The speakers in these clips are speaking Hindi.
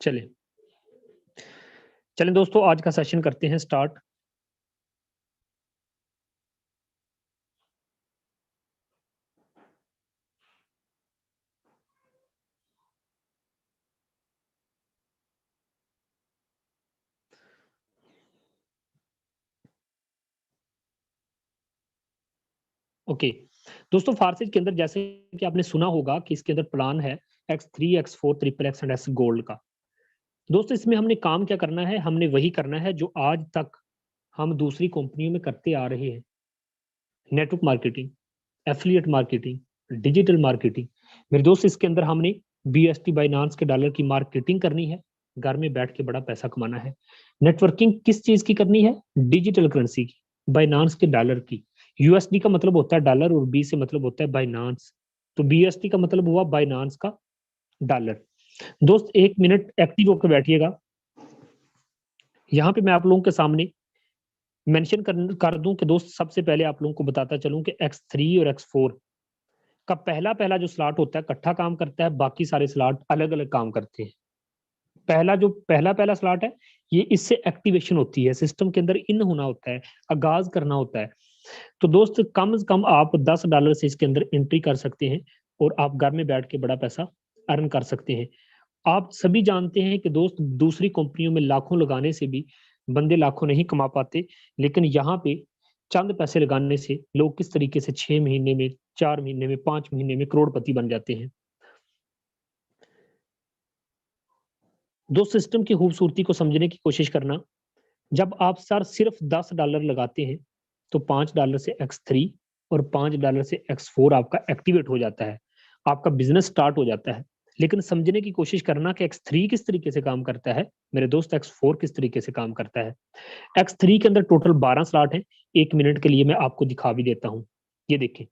चलिए चलें दोस्तों, आज का सेशन करते हैं स्टार्ट। ओके दोस्तों, फारसेज के अंदर जैसे कि आपने सुना होगा कि इसके अंदर प्लान है X3, X4, triple x and x gold का। दोस्तों इसमें हमने काम क्या करना है? हमने वही करना है जो आज तक हम दूसरी कंपनियों में करते आ रहे हैं। Network marketing, affiliate marketing, digital marketing. मेरे दोस्त इसके अंदर हमने BST बाइनांस के डॉलर की मार्केटिंग करनी है, घर में बैठ के बड़ा पैसा कमाना है। नेटवर्किंग किस चीज की करनी है? डिजिटल करेंसी की, बाइनांस के डॉलर की। USD का मतलब होता है डॉलर और B से मतलब होता है बाइनांस, तो BST का मतलब हुआ बाइनांस का डॉलर। दोस्त 1 मिनट एक्टिव होकर बैठिएगा। यहाँ पे मैं आप लोगों के सामने मेंशन कर दूं कि दोस्त सबसे पहले आप लोगों को बताता चलूं कि X3 और X4 का पहला जो स्लॉट होता है इकट्ठा काम करता है, बाकी सारे स्लॉट अलग अलग काम करते हैं। पहला स्लॉट है, ये इससे एक्टिवेशन होती है, सिस्टम के अंदर इन होना होता है, आगाज करना होता है। तो दोस्त कम से कम आप $10 से इसके अंदर एंट्री कर सकते हैं और आप घर में बैठ के बड़ा पैसा अर्न कर सकते हैं। आप सभी जानते हैं कि दोस्त दूसरी कंपनियों में लाखों लगाने से भी बंदे लाखों नहीं कमा पाते, लेकिन यहाँ पे चंद पैसे लगाने से लोग किस तरीके से 6 महीने में, 4 महीने में, 5 महीने में करोड़पति बन जाते हैं। दो सिस्टम की खूबसूरती को समझने की कोशिश करना। जब आप सर सिर्फ $10 लगाते हैं तो $5 से X3 और $5 से X4 आपका एक्टिवेट हो जाता है, आपका बिजनेस स्टार्ट हो जाता है। लेकिन समझने की कोशिश करना कि X3 किस तरीके से काम करता है, मेरे दोस्त X4 किस तरीके से काम करता है। X3 के अंदर टोटल 12 स्लॉट हैं। 1 मिनट के लिए मैं आपको दिखा भी देता हूँ। ये देखें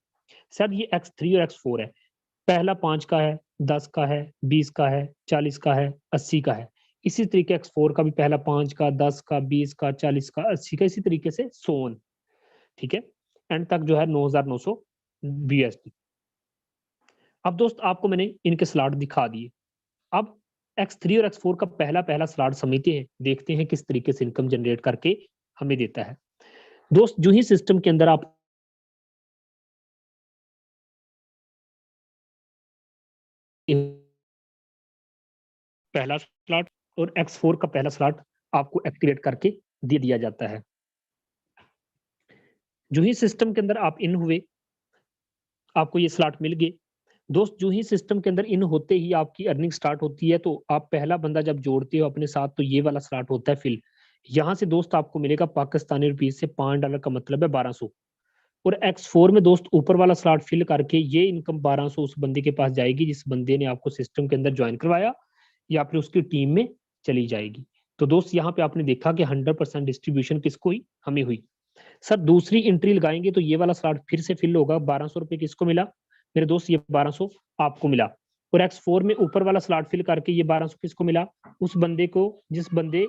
सर, ये X3 और X4 है। पहला 5 का है, 10 का है, 20 का है, 40 का है, 80 का है। इसी तरीके X4 का भी पहला 5 का, 10 का, 20 का, 40 का, 80 का, इसी तरीके से सोन। ठीक है, एंड तक जो है 9,900 BST। अब दोस्त आपको मैंने इनके स्लॉट दिखा दिए। अब X3 और X4 का पहला स्लॉट समझते हैं, देखते हैं किस तरीके से इनकम जनरेट करके हमें देता है। दोस्त जो ही सिस्टम के अंदर आप पहला स्लॉट और X4 का पहला स्लॉट आपको एक्टिवेट करके दे दिया जाता है। जो ही सिस्टम के अंदर आप इन हुए, आपको ये स्लॉट मिल गए। दोस्त जो ही सिस्टम के अंदर इन होते ही आपकी अर्निंग स्टार्ट होती है, तो आप पहला बंदा जब जोड़ते हो अपने साथ तो ये वाला स्लॉट होता है फिल। यहाँ से दोस्त आपको मिलेगा पाकिस्तानी रुपीज से $5 का मतलब है 1200। और X4 में दोस्त ऊपर वाला स्लॉट फिल करके ये इनकम 1200 उस बंदे के पास जाएगी जिस बंदे ने आपको सिस्टम के अंदर ज्वाइन करवाया, या फिर उसकी टीम में चली जाएगी। तो दोस्त यहाँ पे आपने देखा कि 100% डिस्ट्रीब्यूशन किसको हुई? हमें हुई। सर दूसरी एंट्री लगाएंगे तो ये वाला स्लॉट फिर से फिल होगा। 1200 रुपए किसको मिला? मेरे दोस्त ये 1200 आपको मिला। और X4 में ऊपर वाला स्लॉट फिल करके ये 1200 किसको मिला? उस बंदे को, जिस बंदे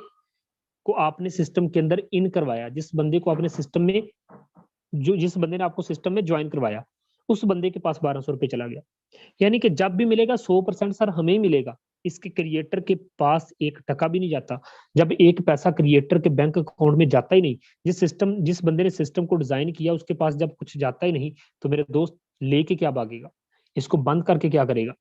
को आपने सिस्टम के अंदर इन करवाया, जिस बंदे को आपने सिस्टम में, जिस बंदे ने आपको सिस्टम में ज्वाइन करवाया, उस बंदे के पास 1200 रुपए चला गया। यानी कि जब भी मिलेगा 100% सर हमें ही मिलेगा, इसके क्रिएटर के पास 1 टका भी नहीं जाता। जब एक पैसा क्रिएटर के बैंक अकाउंट में जाता ही नहीं, जिस बंदे ने सिस्टम को डिजाइन किया उसके पास जब कुछ जाता ही नहीं, तो मेरे दोस्त लेके क्या भागेगा? इसको बंद करके क्या करेगा?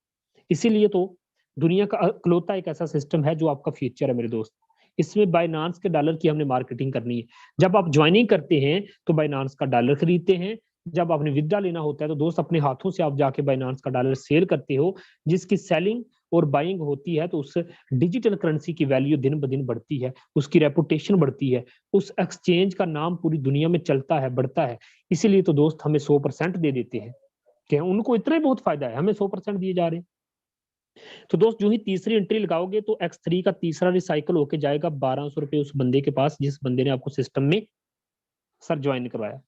इसीलिए तो दुनिया का इकलौता एक ऐसा सिस्टम है जो आपका फ्यूचर है मेरे दोस्त। इसमें बाइनांस के डॉलर की हमने मार्केटिंग करनी है। जब आप ज्वाइनिंग करते हैं तो बाइनांस का डॉलर खरीदते हैं, जब आपने विड्रा लेना होता है तो दोस्त अपने हाथों से आप जाके बाइनांस का डॉलर सेल करते हो। जिसकी सेलिंग और बाइंग होती है तो उस डिजिटल करेंसी की वैल्यू दिन ब दिन बढ़ती है, उसकी रेपुटेशन बढ़ती है, उस एक्सचेंज का नाम पूरी दुनिया में चलता है, बढ़ता है। इसीलिए तो दोस्त हमें 100% दे देते हैं कि उनको इतना ही बहुत फायदा है, हमें 100% दिए जा रहे हैं। तो दोस्त जो ही तीसरी एंट्री लगाओगे तो X3 का तीसरा रिसाइकल होके जाएगा 1200 रुपए उस बंदे के पास जिस बंदे ने आपको सिस्टम में सर ज्वाइन करवाया।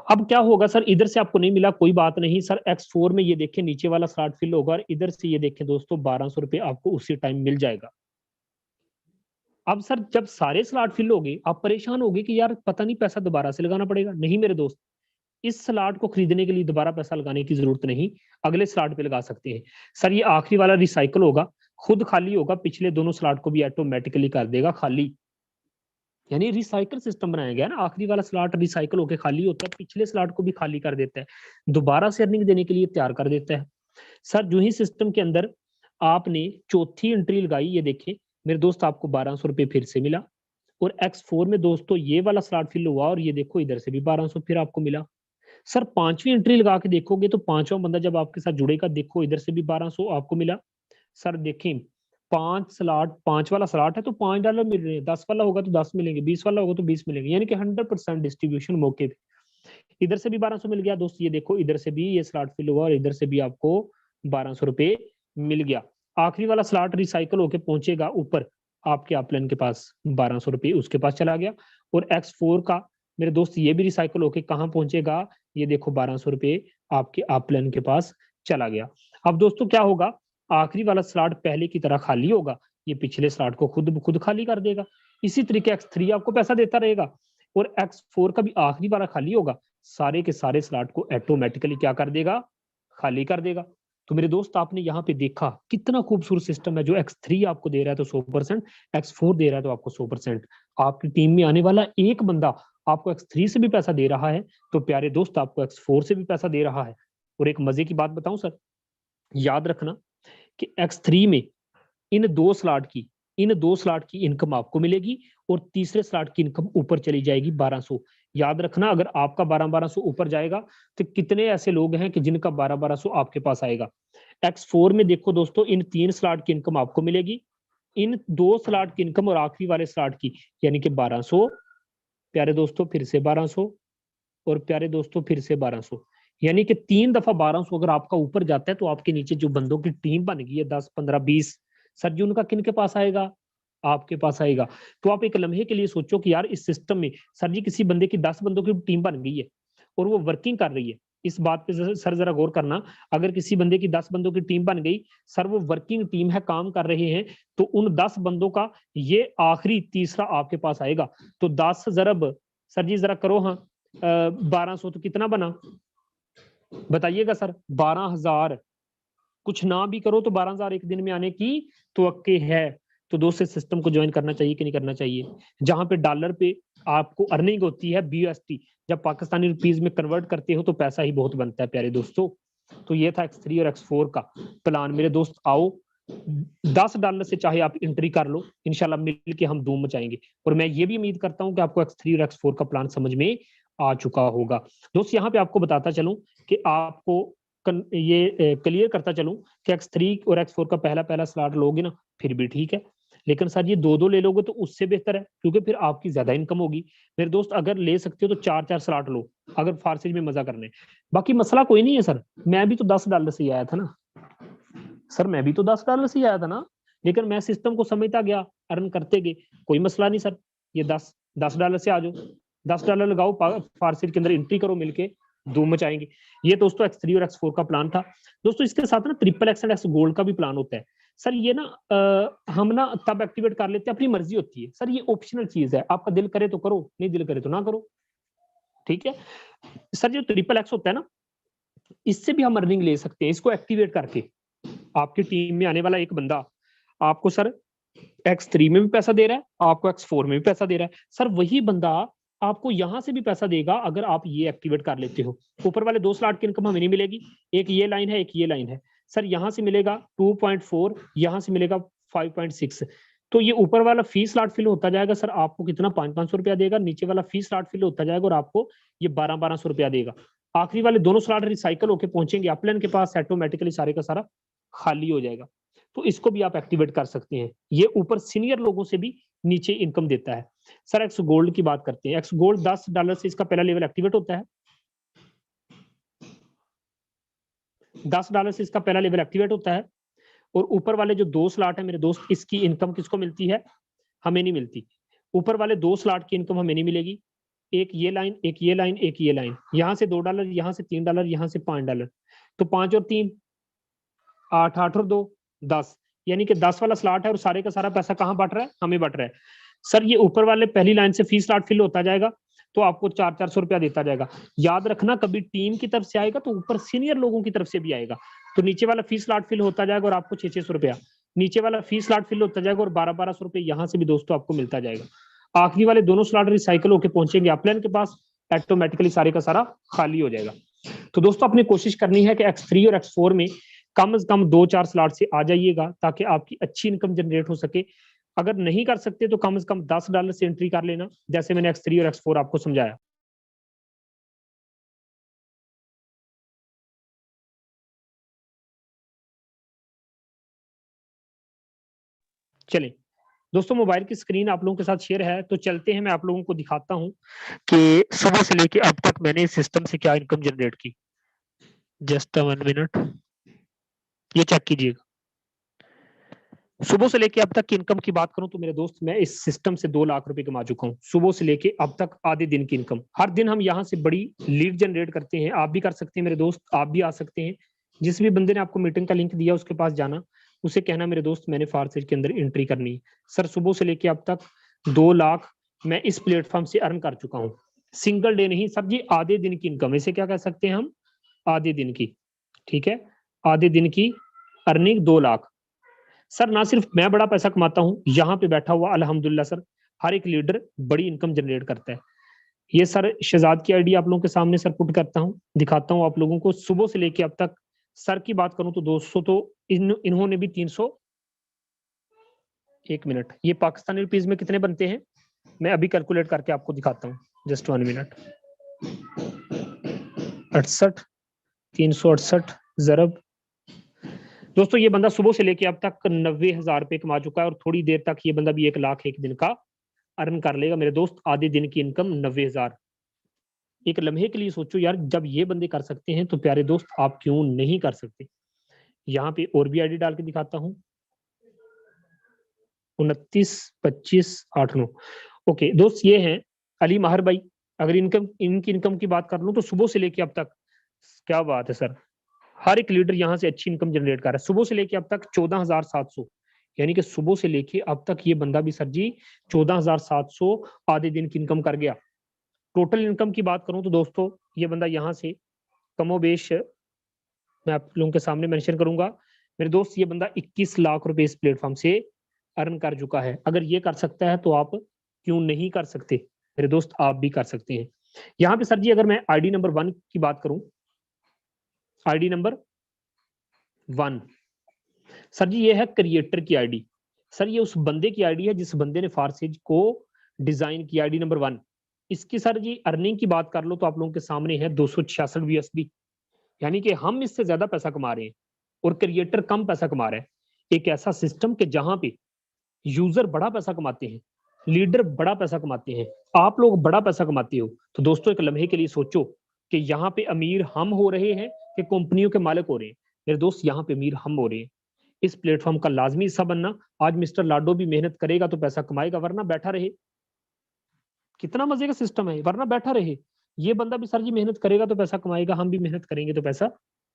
अब क्या होगा सर, इधर से आपको नहीं मिला कोई बात नहीं सर, X4 में ये देखें नीचे वाला स्लॉट फिल होगा और इधर से ये देखें दोस्तों 1200 रुपए आपको उसी टाइम मिल जाएगा। अब सर जब सारे स्लॉट फिल हो गए आप परेशान हो गए कि यार पता नहीं पैसा दोबारा से लगाना पड़ेगा। नहीं मेरे दोस्त, इस स्लॉट को खरीदने के लिए दोबारा पैसा लगाने की जरूरत नहीं, अगले स्लॉट पे लगा सकते हैं। सर ये आखिरी वाला रिसाइकल होगा, खुद खाली होगा, पिछले दोनों स्लॉट को भी ऑटोमेटिकली कर देगा खाली। यानी रिसाइकल सिस्टम बनाया गया ना, आखिरी वाला स्लॉट रिसाइकल होकर खाली होता है, पिछले स्लॉट को भी खाली कर देता है, दोबारा से अर्निंग देने के लिए तैयार कर देता है। सर जो ही सिस्टम के अंदर आपने चौथी एंट्री लगाई, ये देखें मेरे दोस्त आपको 1200 रुपए फिर से मिला, और X4 में दोस्तों ये वाला स्लॉट फिल हुआ और ये देखो इधर से भी 1200 फिर आपको मिला। सर पांचवी एंट्री लगा के देखोगे तो पांचवा बंदा जब आपके साथ जुड़ेगा, देखो इधर से भी 1200 आपको मिला। सर देखें 5 वाला स्लॉट है तो $5 मिल रहे हैं, 10 वाला होगा तो 10 मिलेंगे, 20 वाला होगा तो 20 मिलेंगे, यानी कि 100% डिस्ट्रीब्यूशन मौके पे। इधर से भी 1200 मिल गया दोस्त, ये देखो इधर से भी ये स्लॉट फिल हुआ और इधर से भी आपको 1200 रुपए मिल गया। आखिरी वाला स्लॉट रिसाइकल होके पहुंचेगा ऊपर आपके अपलाइन के पास, 1200 रुपए उसके पास चला गया। और X4 का मेरे दोस्त ये भी रिसाइकल होके कहाँ पहुंचेगा, ये देखो 1200 रुपए आपके अपलाइन के पास चला गया। अब दोस्तों क्या होगा, आखिरी वाला स्लॉट पहले की तरह खाली होगा, ये पिछले स्लॉट को खुद खाली कर देगा। इसी तरीके X3 आपको पैसा देता रहेगा और X4 का भी आखिरी वाला खाली होगा, सारे के सारे स्लॉट को ऑटोमेटिकली क्या कर देगा, खाली कर देगा। तो मेरे दोस्त आपने यहाँ पे देखा कितना खूबसूरत सिस्टम है, जो X3 आपको दे रहा है तो 100%, X4 दे रहा है तो आपको 100%। आपकी टीम में आने वाला एक बंदा आपको X3 से भी पैसा दे रहा है, तो प्यारे दोस्त आपको X4 से भी पैसा दे रहा है। और एक मजे की बात बताऊं सर, याद रखना कि X3 में इन दो स्लॉट की इनकम आपको मिलेगी और तीसरे स्लॉट की इनकम ऊपर चली जाएगी 1200। याद रखना अगर आपका 1200 ऊपर जाएगा तो कितने ऐसे लोग हैं कि जिनका 1200 आपके पास आएगा। X4 में देखो दोस्तों, इन 3 स्लॉट की इनकम आपको मिलेगी, इन 2 स्लॉट की इनकम और आखिरी वाले स्लॉट की, यानी कि 1200 प्यारे दोस्तों फिर से 1200 और प्यारे दोस्तों फिर से 1200, यानी कि 3 दफा 1200 अगर आपका ऊपर जाता है तो आपके नीचे जो बंदों की टीम बन गई है 10 15 20, सर जी उनका किन के पास आएगा, आपके पास आएगा। तो आप एक लम्हे के लिए सोचो कि यार इस सिस्टम में सर जी किसी बंदे की 10 बंदों की टीम बन गई है और वो वर्किंग कर रही है, इस बात पे सर जरा गौर करना, अगर किसी बंदे की 10 बंदों की टीम बन गई, सर वो वर्किंग टीम है, काम कर रहे हैं, तो उन 10 बंदों का ये आखिरी तीसरा आपके पास आएगा। तो 10 ज़रब सर जी जरा करो, हाँ 1200 तो कितना बना बताइएगा सर, 12,000। कुछ ना भी करो तो 12,000 एक दिन में आने की तवक्के है। तो दोस्तों सिस्टम को ज्वाइन करना चाहिए कि नहीं करना चाहिए, जहां पे डॉलर पे आपको अर्निंग होती है BUSD, जब पाकिस्तानी रुपीज में कन्वर्ट करते हो तो पैसा ही बहुत बनता है प्यारे दोस्तों। तो ये था X3 और X4 का प्लान। मेरे दोस्त आओ, $10 से चाहे आप एंट्री कर लो, इंशाल्लाह मिल के हम धूम मचाएंगे। और मैं ये भी उम्मीद करता हूँ कि आपको X3 और X4 का प्लान समझ में आ चुका होगा। दोस्त यहाँ पे आपको बताता चलूं कि आपको ये क्लियर करता चलूं कि X3 और X4 का पहला स्लॉट लोगे ना फिर भी ठीक है, लेकिन सर ये 2-2 ले लोगे तो उससे बेहतर है, क्योंकि फिर आपकी ज्यादा इनकम होगी। मेरे दोस्त अगर ले सकते हो तो 4-4 स्लॉट लो, अगर फारसी में मजा करने। बाकी मसला कोई नहीं है सर, मैं भी तो $10 से ही आया था ना सर, मैं भी तो $10 से ही आया था ना, लेकिन मैं सिस्टम को समझता गया, अर्न करते गए, कोई मसला नहीं सर। ये $10 से आ जाओ, $10 लगाओ, फारसी के अंदर एंट्री करो, मिलके धूम मचाएंगे। ये दोस्तों X3 और X4 का प्लान था। दोस्तों इसके साथ ना XXX एंड X गोल्ड का भी प्लान होता है सर। ये ना हम ना तब एक्टिवेट कर लेते हैं, अपनी मर्जी होती है सर, ये ऑप्शनल चीज है, आपका दिल करे तो करो, नहीं दिल करे तो ना करो, ठीक है सर। जो XXX होता है ना, इससे भी हम अर्निंग ले सकते हैं, इसको एक्टिवेट करके। आपकी टीम में आने वाला एक बंदा आपको सर X3 में भी पैसा दे रहा है, आपको X4 में भी पैसा दे रहा है सर, वही बंदा आपको यहां से भी पैसा देगा अगर आप ये एक्टिवेट कर लेते हो। ऊपर वाले 2 स्लॉट की इनकम हमें नहीं मिलेगी, एक ये लाइन है, एक ये लाइन है सर, यहां से मिलेगा 2.4, यहां से मिलेगा 5.6। तो ये ऊपर वाला फी स्लॉट फिल होता जाएगा सर, आपको कितना 500 रुपया देगा, नीचे वाला फी स्लॉट फिल होता जाएगा और आपको ये 1200 रुपया देगा। आखिरी वाले दोनों स्लॉट रिसाइकल होकर पहुंचेंगे अपलाइन के पास, ऑटोमेटिकली सारे का सारा खाली हो जाएगा। तो इसको भी आप एक्टिवेट कर सकते हैं, ये ऊपर सीनियर लोगों से भी नीचे इनकम देता है। सर X गोल्ड की बात करते हैं, X गोल्ड $10 से इसका पहला लेवल एक्टिवेट होता है, $10 से इसका पहला लेवल एक्टिवेट होता है। और ऊपर वाले जो 2 स्लॉट है मेरे दोस्त, इसकी इनकम किसको मिलती है, हमें नहीं मिलती। ऊपर वाले 2 स्लॉट की इनकम हमें नहीं मिलेगी, एक ये लाइन, एक ये लाइन, एक ये लाइन, यहाँ से $2, यहाँ से $3, यहाँ से $5। तो 5 और 3 8, 8 और 2 10, यानी कि 10 वाला स्लॉट है और सारे का सारा पैसा कहाँ बट रहा है, हमें बट रहा है सर। ये ऊपर वाले पहली लाइन से फी स्लॉट फिल होता जाएगा तो आपको 400-400 रुपया देता जाएगा। याद रखना कभी टीम की तरफ से आएगा तो ऊपर सीनियर लोगों की तरफ से भी आएगा, तो नीचे वाला फी स्लॉट फिल होता जाएगा और आपको 600-600 रुपया नीचे वाला फी स्लॉट फिल होता जाएगा और 1200 रुपए यहाँ से भी दोस्तों आपको मिलता जाएगा। आखिरी वाले दोनों स्लॉट रिसाइकल होकर पहुंचेंगे अपलाइन के पास, ऑटोमेटिकली सारे का सारा खाली हो जाएगा। तो दोस्तों अपनी कोशिश करनी है कि X3 और X4 में कम से कम 2-4 स्लॉट से आ जाइएगा ताकि आपकी अच्छी इनकम जनरेट हो सके। अगर नहीं कर सकते तो कम से कम $10 से एंट्री कर लेना, जैसे मैंने X3 और X4 आपको समझाया। चलिए दोस्तों, मोबाइल की स्क्रीन आप लोगों के साथ शेयर है, तो चलते हैं, मैं आप लोगों को दिखाता हूं कि सुबह से लेके अब तक मैंने इस सिस्टम से क्या इनकम जनरेट की। जस्ट 1 मिनट, ये चेक कीजिएगा। सुबह से लेके अब तक की इनकम की बात करूं तो मेरे दोस्त, मैं इस सिस्टम से 2 लाख रुपए कमा चुका हूं। सुबह से लेके अब तक आधे दिन की इनकम। हर दिन हम यहाँ से बड़ी लीड जनरेट करते हैं। आप भी कर सकते हैं मेरे दोस्त, आप भी आ सकते हैं। जिस भी बंदे ने आपको मीटिंग का लिंक दिया उसके पास जाना, उसे कहना मेरे दोस्त मैंने फारसेज के अंदर एंट्री करनी है। सर सुबह से लेके अब तक 2 लाख मैं इस प्लेटफॉर्म से अर्न कर चुका हूँ। सिंगल डे नहीं सर जी, आधे दिन की इनकम। इसे क्या कह सकते हैं हम? आधे दिन की। ठीक है, आधे दिन की अर्निंग 2 लाख। सर ना सिर्फ मैं बड़ा पैसा कमाता हूं, यहाँ पे बैठा हुआ अल्हम्दुलिल्लाह सर हर एक लीडर बड़ी इनकम जनरेट करता है। ये सर शहजाद की आईडी आप लोगों के सामने सर पुट करता हूं, दिखाता हूं आप लोगों को। सुबह से लेके अब तक सर की बात करूं तो 200 तो इन्होंने भी 300। 1 मिनट, ये पाकिस्तानी रुपीज में कितने बनते हैं मैं अभी कैलकुलेट करके आपको दिखाता हूँ। Just 1 minute. 68, 368 जरब। दोस्तों ये बंदा सुबह से लेके अब तक 90,000 रुपए कमा चुका है और थोड़ी देर तक ये बंदा भी 1 लाख एक दिन का अर्न कर लेगा मेरे दोस्त। आधे दिन की इनकम 90,000। एक लम्हे के लिए सोचो यार, जब ये बंदे कर सकते हैं तो प्यारे दोस्त आप क्यों नहीं कर सकते। यहाँ पे और भी आईडी डाल के दिखाता हूँ। 29, 25, 8, 9। ओके दोस्त, ये हैं अली माहर भाई। अगर इनकी इनकम की बात कर लूं तो सुबह से लेके अब तक, क्या बात है सर, हर एक लीडर यहाँ से अच्छी इनकम जनरेट कर रहा है। सुबह से लेके अब तक 14,700, यानी कि सुबह से लेके अब तक ये बंदा भी सर जी 14,700 आधे दिन की इनकम कर गया। टोटल इनकम की बात करूं तो दोस्तों ये बंदा यहाँ से कमोबेश मैं आप लोगों के सामने मेंशन करूंगा। मेरे दोस्त ये बंदा 21 लाख रुपए इस प्लेटफॉर्म से अर्न कर चुका है। अगर ये कर सकता है तो आप क्यों नहीं कर सकते मेरे दोस्त, आप भी कर सकते हैं। यहाँ पे सर जी अगर मैं आईडी नंबर 1 की बात करूं, आईडी नंबर 1 सर जी ये है क्रिएटर की आईडी। सर ये उस बंदे की आईडी है जिस बंदे ने फारसेज को डिजाइन किया, आईडी नंबर 1। इसकी सर जी अर्निंग की बात कर लो तो आप लोगों के सामने है 266 USD, यानी कि हम इससे ज्यादा पैसा कमा रहे हैं और क्रिएटर कम पैसा कमा रहा है। एक ऐसा सिस्टम के जहां पे यूजर बड़ा पैसा कमाते हैं, लीडर बड़ा पैसा कमाते हैं, आप लोग बड़ा पैसा कमाते हो, तो दोस्तों एक लम्हे के लिए सोचो कि यहाँ पे अमीर हम हो रहे हैं कि कंपनियों के मालिक हो रहे हैं। मेरे दोस्त यहाँ पे अमीर हम हो रहे हैं। इस प्लेटफॉर्म का लाजमी हिस्सा बनना। आज मिस्टर लाडो भी मेहनत करेगा तो पैसा कमाएगा, वरना बैठा रहे। कितना मजे का सिस्टम है, वरना बैठा रहे। ये बंदा भी सर जी मेहनत करेगा तो पैसा कमाएगा, हम भी मेहनत करेंगे तो पैसा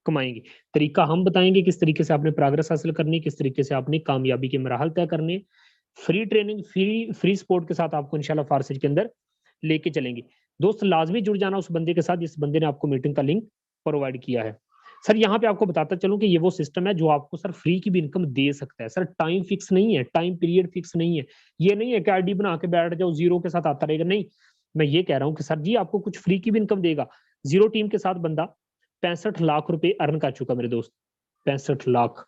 कमाएंगे। तरीका हम बताएंगे किस तरीके से आपने प्रोग्रेस हासिल करनी, किस तरीके से आपने कामयाबी के मराहल तय करने। फ्री ट्रेनिंग, फ्री सपोर्ट के साथ आपको इंशाल्लाह फारसेज के अंदर लेके चलेंगे। दोस्त लाजमी जुड़ जाना उस बंदे के साथ जिस बंदे ने आपको मीटिंग का लिंक प्रोवाइड किया है। सर यहाँ पे आपको बताता चलूं कि ये वो सिस्टम है जो आपको सर फ्री की भी इनकम दे सकता है। सर टाइम फिक्स नहीं है, टाइम पीरियड फिक्स नहीं है। ये नहीं है कि आईडी बना के बैठ जाओ जीरो के साथ आता रहेगा, नहीं। मैं ये कह रहा हूँ कि सर जी आपको कुछ फ्री की भी इनकम देगा। जीरो टीम के साथ बंदा 65 लाख रुपए अर्न कर चुका मेरे दोस्त, 65 लाख।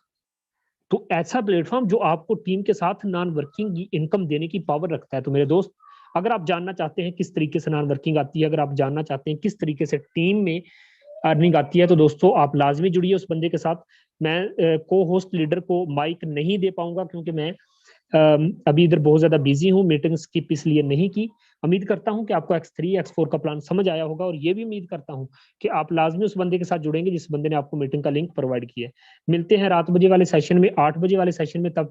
तो ऐसा प्लेटफॉर्म जो आपको टीम के साथ नॉन वर्किंग इनकम देने की पावर रखता है। तो मेरे दोस्त अगर आप जानना चाहते हैं किस तरीके से नॉन वर्किंग आती है, अगर आप जानना चाहते हैं किस तरीके से टीम में अर्निंग आती है, तो दोस्तों आप लाजमी जुड़िए उस बंदे के साथ। मैं को होस्ट लीडर को माइक नहीं दे पाऊंगा क्योंकि मैं अभी इधर बहुत ज्यादा बिजी हूँ, मीटिंग स्किप इसलिए नहीं की। उम्मीद करता हूँ कि आपको X3 X4 का प्लान समझ आया होगा और ये भी उम्मीद करता हूँ कि आप लाजमी उस बंदे के साथ जुड़ेंगे जिस बंदे ने आपको मीटिंग का लिंक प्रोवाइड किया है। मिलते हैं रात बजे वाले सेशन में, 8 बजे वाले सेशन में। तब तक